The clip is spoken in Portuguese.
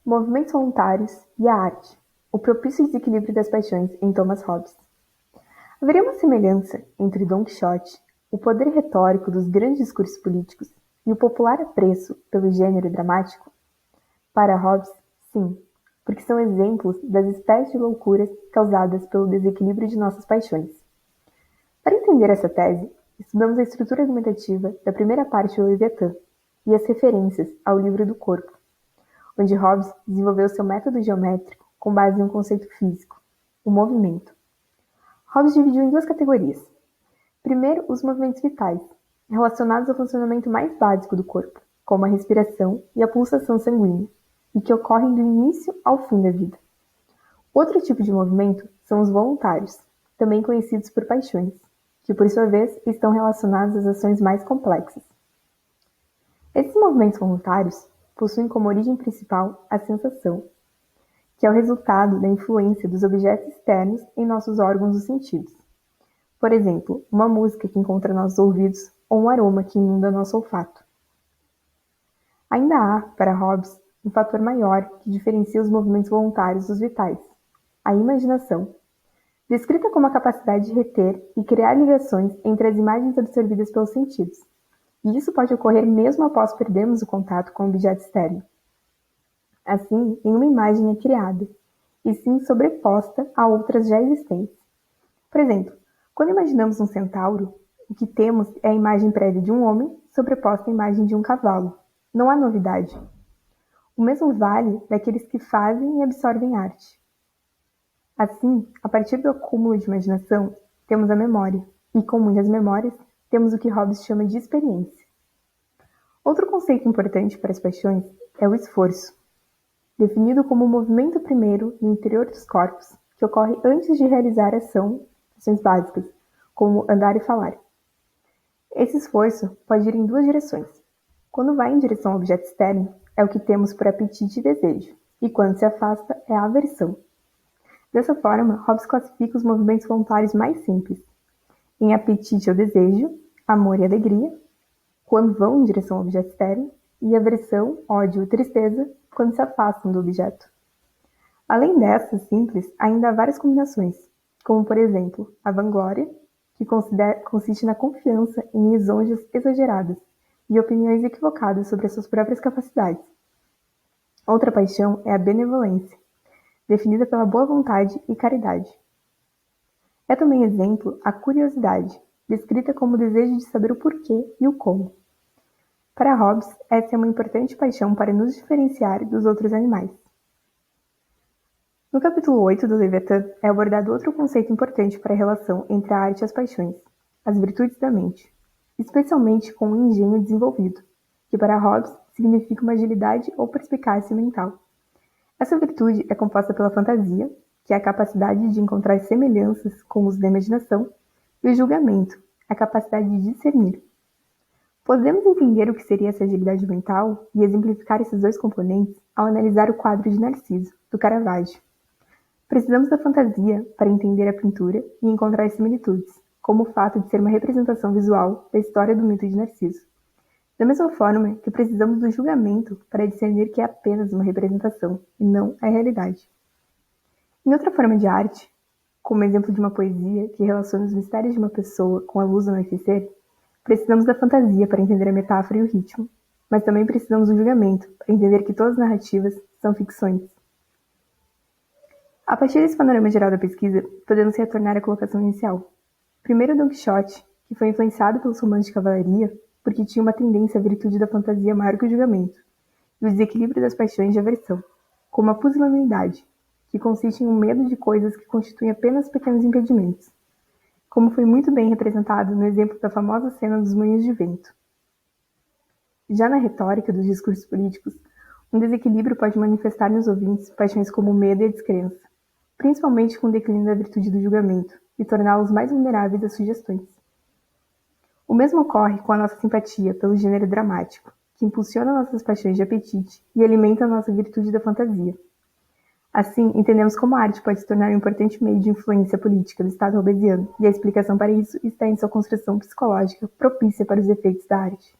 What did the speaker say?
Movimentos voluntários e a arte. O propício desequilíbrio das paixões em Thomas Hobbes. Haveria uma semelhança entre Dom Quixote, o poder retórico dos grandes discursos políticos e o popular apreço pelo gênero dramático? Para Hobbes, sim, porque são exemplos das espécies de loucuras causadas pelo desequilíbrio de nossas paixões. Para entender essa tese, estudamos a estrutura argumentativa da primeira parte do Leviatã e as referências ao livro do corpo, onde Hobbes desenvolveu seu método geométrico com base em um conceito físico, o movimento. Hobbes dividiu em duas categorias. Primeiro, os movimentos vitais, relacionados ao funcionamento mais básico do corpo, como a respiração e a pulsação sanguínea, e que ocorrem do início ao fim da vida. Outro tipo de movimento são os voluntários, também conhecidos por paixões, que por sua vez estão relacionados às ações mais complexas. Esses movimentos voluntários possuem como origem principal a sensação, que é o resultado da influência dos objetos externos em nossos órgãos dos sentidos. Por exemplo, uma música que encontra nossos ouvidos ou um aroma que inunda nosso olfato. Ainda há, para Hobbes, um fator maior que diferencia os movimentos voluntários dos vitais, a imaginação, descrita como a capacidade de reter e criar ligações entre as imagens absorvidas pelos sentidos. E isso pode ocorrer mesmo após perdermos o contato com o objeto externo. Assim, nenhuma imagem é criada, e sim sobreposta a outras já existentes. Por exemplo, quando imaginamos um centauro, o que temos é a imagem prévia de um homem sobreposta à imagem de um cavalo. Não há novidade. O mesmo vale daqueles que fazem e absorvem arte. Assim, a partir do acúmulo de imaginação, temos a memória, e com muitas memórias, temos o que Hobbes chama de experiência. Outro conceito importante para as paixões é o esforço, definido como o movimento primeiro no interior dos corpos, que ocorre antes de realizar ações básicas, como andar e falar. Esse esforço pode ir em duas direções. Quando vai em direção ao objeto externo, é o que temos por apetite e desejo, e quando se afasta, é a aversão. Dessa forma, Hobbes classifica os movimentos voluntários mais simples, em apetite ou desejo, amor e alegria, quando vão em direção ao objeto externo, e aversão, ódio ou tristeza, quando se afastam do objeto. Além dessas simples, ainda há várias combinações, como por exemplo, a vanglória, que consiste na confiança em lisonjas exageradas e opiniões equivocadas sobre as suas próprias capacidades. Outra paixão é a benevolência, definida pela boa vontade e caridade. É também exemplo a curiosidade, descrita como o desejo de saber o porquê e o como. Para Hobbes, essa é uma importante paixão para nos diferenciar dos outros animais. No capítulo 8 do Leviatã é abordado outro conceito importante para a relação entre a arte e as paixões, as virtudes da mente, especialmente com o engenho desenvolvido, que para Hobbes significa uma agilidade ou perspicácia mental. Essa virtude é composta pela fantasia, que é a capacidade de encontrar semelhanças com os da imaginação, e o julgamento, a capacidade de discernir. Podemos entender o que seria essa agilidade mental e exemplificar esses dois componentes ao analisar o quadro de Narciso, do Caravaggio. Precisamos da fantasia para entender a pintura e encontrar similitudes, como o fato de ser uma representação visual da história do mito de Narciso. Da mesma forma que precisamos do julgamento para discernir que é apenas uma representação e não a realidade. Em outra forma de arte, como exemplo de uma poesia que relaciona os mistérios de uma pessoa com a luz do anoitecer, precisamos da fantasia para entender a metáfora e o ritmo, mas também precisamos do julgamento para entender que todas as narrativas são ficções. A partir desse panorama geral da pesquisa, podemos retornar à colocação inicial. Primeiro Dom Quixote, que foi influenciado pelos romances de cavalaria, porque tinha uma tendência à virtude da fantasia maior que o julgamento, e o desequilíbrio das paixões de aversão, como a pusilanimidade, que consiste em um medo de coisas que constituem apenas pequenos impedimentos, como foi muito bem representado no exemplo da famosa cena dos moinhos de vento. Já na retórica dos discursos políticos, um desequilíbrio pode manifestar nos ouvintes paixões como o medo e a descrença, principalmente com o declínio da virtude do julgamento, e torná-los mais vulneráveis às sugestões. O mesmo ocorre com a nossa simpatia pelo gênero dramático, que impulsiona nossas paixões de apetite e alimenta a nossa virtude da fantasia. Assim, entendemos como a arte pode se tornar um importante meio de influência política do Estado hobbesiano, e a explicação para isso está em sua construção psicológica propícia para os efeitos da arte.